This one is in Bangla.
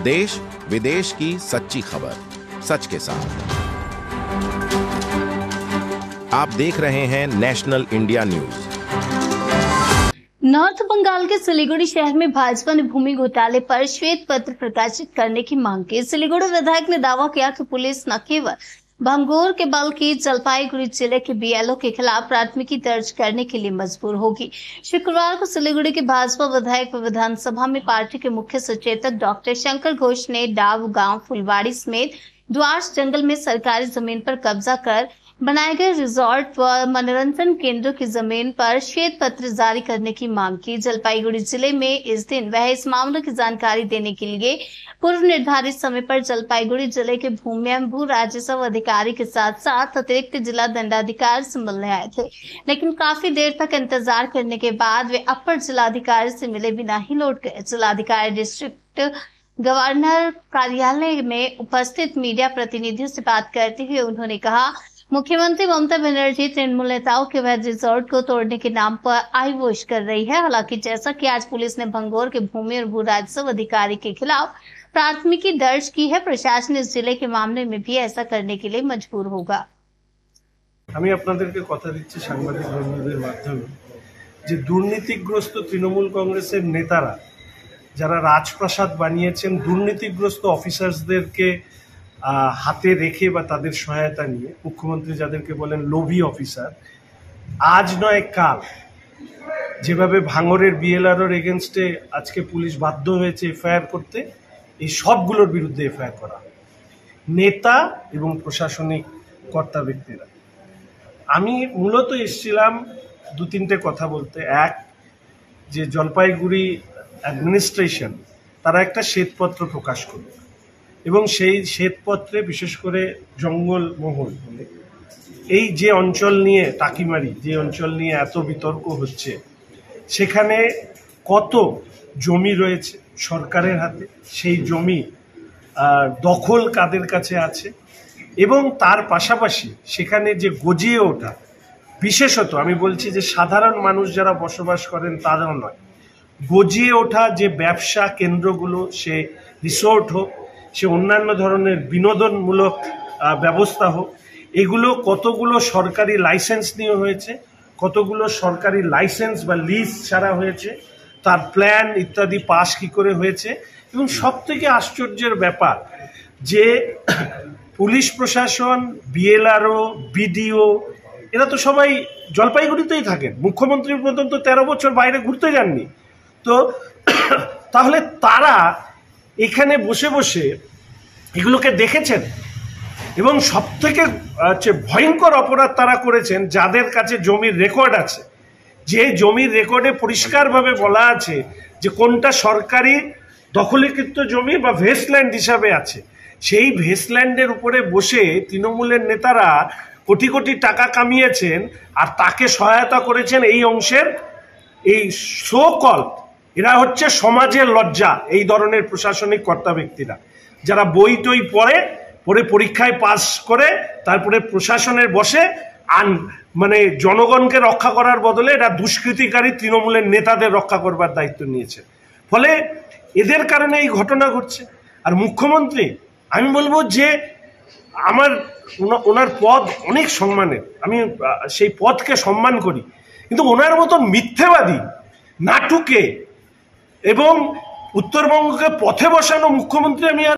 देश विदेश की सच्ची खबर सच के साथ। आप देख रहे हैं national India news. North Bengal के सिलीगुड़ी शहर में भाजपा ने भूमि घोटाले पर श्वेत पत्र प्रकाशित करने की मांग की। सिलीगुड़ी विधायक ने दावा किया कि पुलिस न केवल भंगोर के बल्कि जलपाईगुड़ी जिले के बीएलओ के खिलाफ प्राथमिकी दर्ज करने के लिए मजबूर होगी। शुक्रवार को सिलीगुड़ी के भाजपा विधायक व विधानसभा में पार्टी के मुख्य सचेतक डॉक्टर शंकर घोष ने डाव गांव फुलवाड़ी समेत द्वार्स जंगल में सरकारी जमीन पर कब्जा कर बनाए गए रिजॉर्ट व मनोरंजन केंद्रों की जमीन पर श्वेत पत्र जारी करने की मांग की। जलपाईगुड़ी जिले में इस दिन वह इस मामले की जानकारी देने के लिए पूर्व निर्धारित समय पर जलपाईगुड़ी जिले के भूमि एवं भू राजस्व अधिकारी के साथ साथ अतिरिक्त जिला दंडाधिकारी से मिलने आए थे, लेकिन काफी देर तक इंतजार करने के बाद वे अपर जिलाधिकारी से मिले बिना ही लौट गए। जिलाधिकारी डिस्ट्रिक्ट गवर्नर कार्यालय में उपस्थित मीडिया प्रतिनिधियों से बात करते हुए उन्होंने कहा, मुख्यमंत्री ममता बनर्जी तृणमूल नेताओं के वैध रिजॉर्ट को तोड़ने के नाम पर आईवोश कर रही है। हालांकि जैसा कि आज पुलिस ने भंगोर के भूमि और भू राजस्व अधिकारी के खिलाफ प्राथमिकी दर्ज की है, प्रशासन इस जिले के मामले में भी ऐसा करने के लिए मजबूर होगा। আমি আপনাদেরকে কথা দিচ্ছি সাংবাদিক বন্ধুদের মাধ্যমে যে দুর্নীতিগ্রস্ত তৃণমূল কংগ্রেসের নেতারা যারা রাজপ্রাসাদ বানিয়েছেন দুর্নীতিগ্রস্ত অফিসারসদেরকে হাতে রেখে বা তাদের সহায়তা নিয়ে, মুখ্যমন্ত্রী যাদেরকে বলেন লোভী অফিসার, আজ নয় কাল যেভাবে ভাঙরের বিএলআরওর এগেনস্টে আজকে পুলিশ বাধ্য হয়েছে এফআইআর করতে, এই সবগুলোর বিরুদ্ধে এফআইআর করা নেতা এবং প্রশাসনিক কর্তা ব্যক্তিরা। আমি মূলত এসেছিলাম দু তিনটে কথা বলতে। এক, যে জলপাইগুড়ি অ্যাডমিনিস্ট্রেশন তারা একটা শ্বেতপত্র প্রকাশ করবে এবং সেই শ্বেতপত্রে বিশেষ করে জঙ্গলমহল বলে এই যে অঞ্চল নিয়ে টাকিমারি, যে অঞ্চল নিয়ে এত বিতর্ক হচ্ছে, সেখানে কত জমি রয়েছে সরকারের হাতে, সেই জমি দখল কাদের কাছে আছে এবং তার পাশাপাশি সেখানে যে গজিয়ে ওঠা, বিশেষত আমি বলছি যে সাধারণ মানুষ যারা বসবাস করেন তারাও নয়, গজিয়ে ওঠা যে ব্যবসা কেন্দ্রগুলো, সে রিসোর্ট হোক, সে অন্যান্য ধরনের বিনোদনমূলক ব্যবস্থা হোক, এগুলো কতগুলো সরকারি লাইসেন্স নিয়ে হয়েছে, কতগুলো সরকারি লাইসেন্স বা লিজ ছাড়া হয়েছে, তার প্ল্যান ইত্যাদি পাস কি করে হয়েছে। এবং সবথেকে আশ্চর্যের ব্যাপার যে পুলিশ প্রশাসন, বিএলআরও, বিডিও এরা তো সবাই জলপাইগুড়িতেই থাকেন। মুখ্যমন্ত্রী পর্যন্ত 13 বছর বাইরে ঘুরতে যাননি। তো তাহলে তারা এখানে বসে বসে এগুলোকে দেখেছেন এবং সবথেকে ভয়ঙ্কর অপরাধ তারা করেছেন যাদের কাছে জমির রেকর্ড আছে, যে জমির রেকর্ডে পরিষ্কারভাবে বলা আছে যে কোনটা সরকারি দখলীকৃত জমি বা ভেস্টল্যান্ড হিসাবে আছে, সেই ভেস্টল্যান্ডের উপরে বসে তৃণমূলের নেতারা কোটি কোটি টাকা কামিয়েছেন আর তাকে সহায়তা করেছেন এই অংশের এই সো-কল এরা হচ্ছে সমাজের লজ্জা। এই ধরনের প্রশাসনিক কর্তা ব্যক্তিরা যারা বই টই পড়ে পরীক্ষায় পাস করে তারপরে প্রশাসনের বসে মানে জনগণকে রক্ষা করার বদলে এরা দুষ্কৃতিকারী তৃণমূলের নেতাদের রক্ষা করবার দায়িত্ব নিয়েছে। ফলে এদের কারণে এই ঘটনা ঘটছে। আর মুখ্যমন্ত্রী, আমি বলবো যে ওনার পদ অনেক সম্মানের, আমি সেই পদকে সম্মান করি, কিন্তু ওনার মতন মিথ্যেবাদী, নাটুকে এবং উত্তরবঙ্গকে পথে বসানো মুখ্যমন্ত্রী আমি